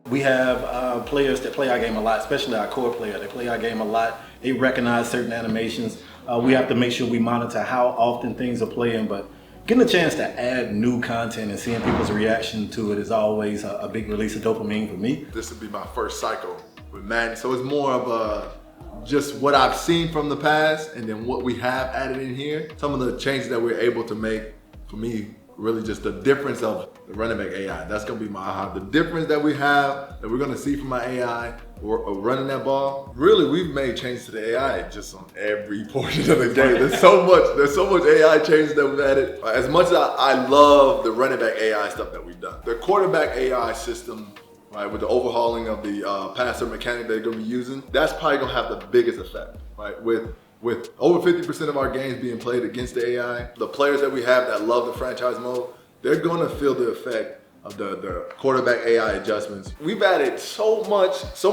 We have players that play our game a lot, especially our core player. They play our game a lot. They recognize certain animations. We have to make sure we monitor how often things are playing, but getting a chance to add new content and seeing people's reaction to it is always a big release of dopamine for me. This would be my first cycle with Madden, so it's more of just what I've seen from the past and then what we have added in here. Some of the changes that we're able to make, for me, really just the difference of the running back AI. That's gonna be my aha. The difference that we have, that we're gonna see from my AI, or running that ball. Really, we've made changes to the AI just on every portion of the game. There's so much AI changes that we've added. As much as I love the running back AI stuff that we've done. The quarterback AI system, right, with the overhauling of the passer mechanic they're gonna be using, that's probably gonna have the biggest effect, right? With over 50% of our games being played against the AI, the players that we have that love the franchise mode, they're gonna feel the effect of the quarterback AI adjustments. We've added so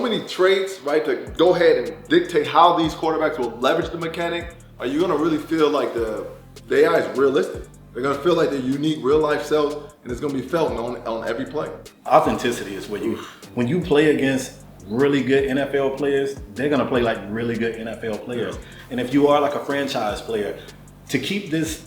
many traits, right, to go ahead and dictate how these quarterbacks will leverage the mechanic. Are you gonna really feel like the AI is realistic? They're gonna feel like they're unique real life selves, and it's gonna be felt on every play. Authenticity is when you play against really good NFL players, they're gonna play like really good NFL players. Yeah. And if you are like a franchise player, to keep this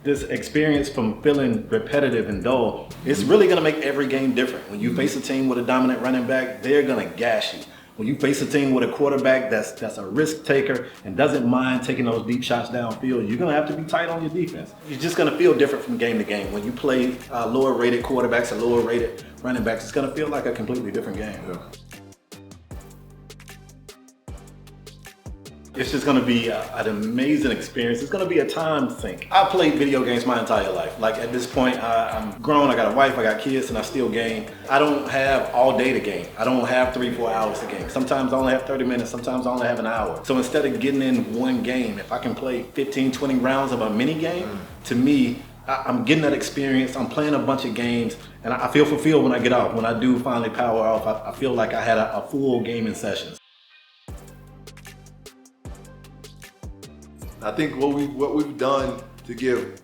experience from feeling repetitive and dull, it's really gonna make every game different. When you face a team with a dominant running back, they're gonna gash you. When you face a team with a quarterback that's a risk taker and doesn't mind taking those deep shots downfield, you're gonna have to be tight on your defense. You're just gonna feel different from game to game. When you play lower rated quarterbacks or lower rated running backs, it's gonna feel like a completely different game. Yeah. It's just gonna be an amazing experience. It's gonna be a time sink. I've played video games my entire life. Like at this point, I'm grown, I got a wife, I got kids, and I still game. I don't have all day to game. I don't have 3-4 hours to game. Sometimes I only have 30 minutes, sometimes I only have an hour. So instead of getting in one game, if I can play 15, 20 rounds of a mini game, to me, I'm getting that experience. I'm playing a bunch of games, and I feel fulfilled when I get off. When I do finally power off, I feel like I had a full gaming session. I think what we've done to give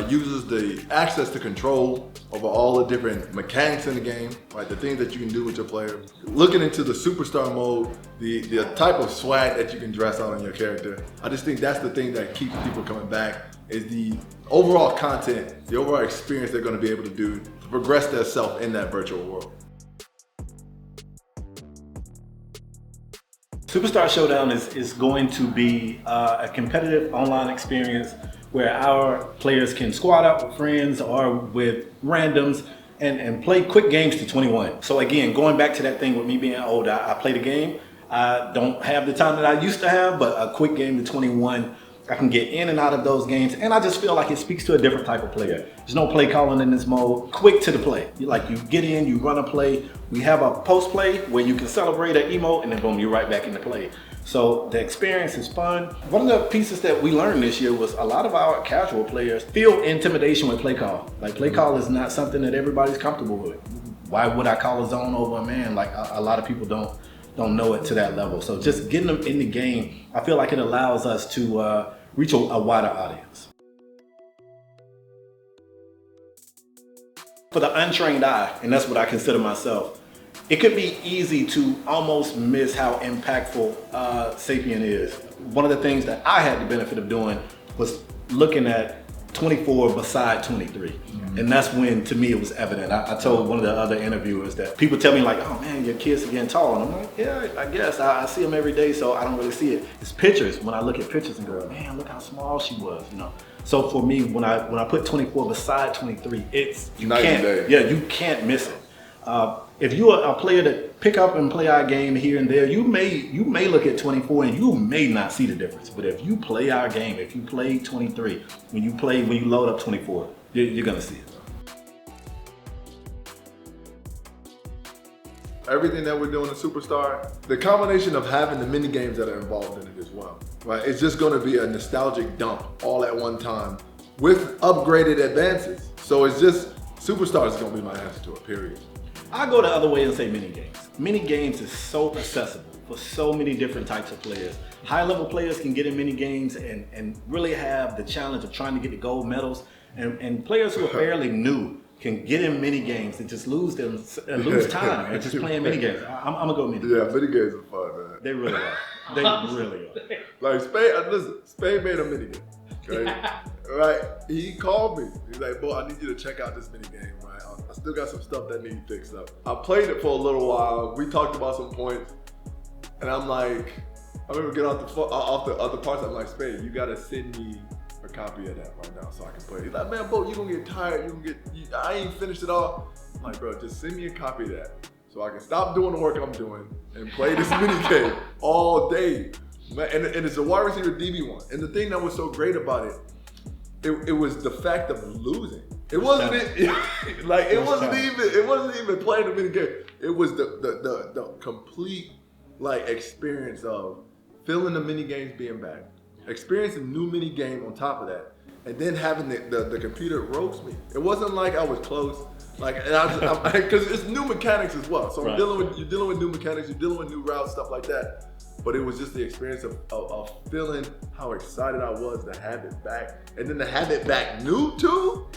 users the access to control over all the different mechanics in the game, right? The things that you can do with your player. Looking into the superstar mode, the type of swag that you can dress out on your character. I just think that's the thing that keeps people coming back, is the overall content, the overall experience they're gonna be able to do to progress their self in that virtual world. Superstar Showdown is going to be a competitive online experience where our players can squad out with friends or with randoms and play quick games to 21. So again, going back to that thing with me being old, I play the game. I don't have the time that I used to have, but a quick game to 21, I can get in and out of those games, and I just feel like it speaks to a different type of player. There's no play calling in this mode. Quick to the play. You get in, you run a play. We have a post play where you can celebrate an emote, and then boom, you're right back in the play. So the experience is fun. One of the pieces that we learned this year was a lot of our casual players feel intimidation with play call. Like play call is not something that everybody's comfortable with. Why would I call a zone over a man? Like a lot of people don't know it to that level. So just getting them in the game, I feel like it allows us to reach a wider audience. For the untrained eye, and that's what I consider myself, it could be easy to almost miss how impactful Sapien is. One of the things that I had the benefit of doing was looking at 24 beside 23. Mm-hmm. And that's when, to me, it was evident. I told one of the other interviewers that people tell me like, oh man, your kids are getting tall. And I'm like, yeah, I guess. I see them every day, so I don't really see it. It's pictures. When I look at pictures and go, man, look how small she was, you know. So for me, when I put 24 beside 23, you can't miss it. If you're a player that pick up and play our game here and there, you may look at 24 and you may not see the difference. But if you play our game, if you play 23, when you load up 24, you're gonna see it. Everything that we're doing in Superstar, the combination of having the mini games that are involved in it as well, right? It's just gonna be a nostalgic dump all at one time with upgraded advances. So it's just, Superstar is gonna be my answer to it, period. I go the other way and say mini games. Mini games is so accessible for so many different types of players. High level players can get in mini games and really have the challenge of trying to get the gold medals. And players who are fairly new can get in mini games and just lose time and just playing mini games. I'm gonna go mini. Yeah, mini games are fun, man. They really are. They really are. Like Spade made a mini game. Right? He called me. He's like, "Boy, I need you to check out this mini game, right? I still got some stuff that needs fixed up." I played it for a little while. We talked about some points, and I'm like, I remember getting off the other parts. I'm like, "Spade, you gotta send me a copy of that right now so I can play it." He's like, "Man, Bo, you gonna get tired. I ain't finished it all." I'm like, "Bro, just send me a copy of that so I can stop doing the work I'm doing and play this mini game all day." Man, and it's a wide receiver DB1. And the thing that was so great about it was the fact of losing. It wasn't even playing the mini game. It was the complete experience of feeling the mini games being back, experiencing new mini game on top of that, and then having the computer roast me. It wasn't like I was close, because it's new mechanics as well. So you're dealing with new mechanics, you're dealing with new routes, stuff like that. But it was just the experience of feeling how excited I was to have it back, and then to have it back new too.